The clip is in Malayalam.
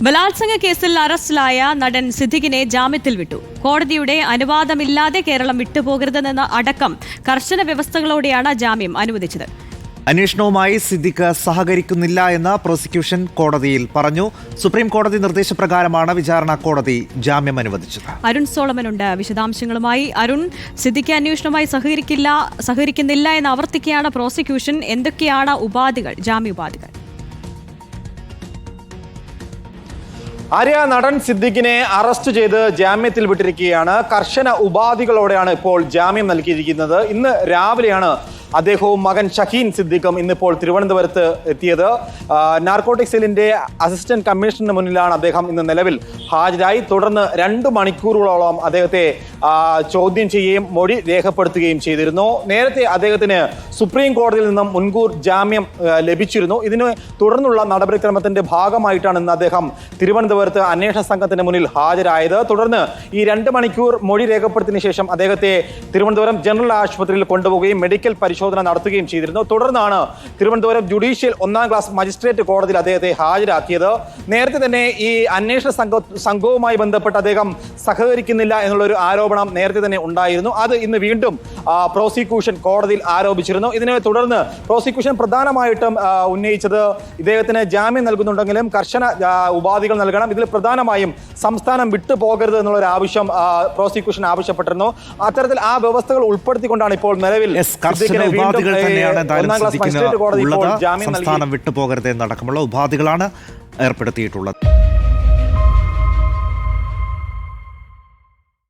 ബലാത്സംഗ കേസിൽ അറസ്റ്റിലായ നടൻ സിദ്ദിഖിനെ ജാമ്യത്തിൽ വിട്ടു. കോടതിയുടെ അനുവാദമില്ലാതെ കേരളം വിട്ടുപോകരുതെന്ന അടക്കം കർശന വ്യവസ്ഥകളോടെയാണ് ജാമ്യം അനുവദിച്ചത്. അന്വേഷണവുമായി സിദ്ദിഖ് സഹകരിക്കുന്നില്ല എന്ന് പ്രോസിക്യൂഷൻ കോടതിയിൽ പറഞ്ഞു. സുപ്രീം കോടതി നിർദ്ദേശപ്രകാരമാണ് വിചാരണ കോടതി ജാമ്യം അനുവദിച്ചത്. അരുൺ സോളമനുണ്ട് വിശദാംശങ്ങളുമായി. അരുൺ, സിദ്ദിഖ് അന്വേഷണവുമായി സഹകരിക്കുന്നില്ല എന്ന് ആവർത്തിക്കുകയാണ് പ്രോസിക്യൂഷൻ. എന്തൊക്കെയാണ് ഉപാധികൾ, ജാമ്യോപാധികൾ? നടൻ സിദ്ദിഖിനെ അറസ്റ്റ് ചെയ്ത് ജാമ്യത്തിൽ വിട്ടിരിക്കുകയാണ്. കർശന ഉപാധികളോടെയാണ് ഇപ്പോൾ ജാമ്യം നൽകിയിരിക്കുന്നത്. ഇന്ന് രാവിലെയാണ് അദ്ദേഹവും മകൻ ഷഹീൻ സിദ്ദിഖും ഇന്നിപ്പോൾ തിരുവനന്തപുരത്ത് എത്തിയത്. നാർക്കോട്ടിക് സെല്ലിന്റെ അസിസ്റ്റന്റ് കമ്മീഷണറിന് മുന്നിലാണ് അദ്ദേഹം ഇന്ന് നിലവിൽ ഹാജരായി. തുടർന്ന് 2 മണിക്കൂറുകളോളം അദ്ദേഹത്തെ ചോദ്യം ചെയ്യുകയും മൊഴി രേഖപ്പെടുത്തുകയും ചെയ്തിരുന്നു. നേരത്തെ അദ്ദേഹത്തിന് സുപ്രീം കോടതിയിൽ നിന്നും മുൻകൂർ ജാമ്യം ലഭിച്ചിരുന്നു. ഇതിന് തുടർന്നുള്ള നടപടിക്രമത്തിന്റെ ഭാഗമായിട്ടാണ് ഇന്ന് അദ്ദേഹം തിരുവനന്തപുരത്ത് അന്വേഷണ സംഘത്തിന് മുന്നിൽ ഹാജരായത്. തുടർന്ന് ഈ 2 മണിക്കൂർ മൊഴി രേഖപ്പെടുത്തിയതിനു ശേഷം അദ്ദേഹത്തെ തിരുവനന്തപുരം ജനറൽ ആശുപത്രിയിൽ കൊണ്ടുപോവുകയും മെഡിക്കൽ പരിശോധന നടത്തുകയും ചെയ്തിരുന്നു. തുടർന്നാണ് തിരുവനന്തപുരം ജുഡീഷ്യൽ 1ാം ക്ലാസ് മജിസ്ട്രേറ്റ് കോടതിയിൽ അദ്ദേഹത്തെ ഹാജരാക്കിയത്. നേരത്തെ തന്നെ ഈ അന്വേഷണ സംഘവുമായി ബന്ധപ്പെട്ട് അദ്ദേഹം സഹകരിക്കുന്നില്ല എന്നുള്ളൊരു ആരോപണം നേരത്തെ തന്നെ ഉണ്ടായിരുന്നു. അത് ഇന്ന് വീണ്ടും പ്രോസിക്യൂഷൻ കോടതിയിൽ ആരോപിച്ചിരുന്നു. ഇതിനെ തുടർന്ന് പ്രോസിക്യൂഷൻ പ്രധാനമായിട്ടും ഉന്നയിച്ചത് ഇദ്ദേഹത്തിന് ജാമ്യം നൽകുന്നുണ്ടെങ്കിലും കർശന ഉപാധികൾ നൽകണം, ഇതിൽ പ്രധാനമായും സംസ്ഥാനം വിട്ടുപോകരുത് എന്നുള്ളൊരു ആവശ്യം പ്രോസിക്യൂഷൻ ആവശ്യപ്പെട്ടിരുന്നു. അത്തരത്തിൽ ആ വ്യവസ്ഥകൾ ഉൾപ്പെടുത്തിക്കൊണ്ടാണ് ഇപ്പോൾ നിലവിൽ സംസ്ഥാനം വിട്ടുപോകരുത് എന്നടക്കമുള്ള ഉപാധികളാണ് ഏർപ്പെടുത്തിയിട്ടുള്ളത്.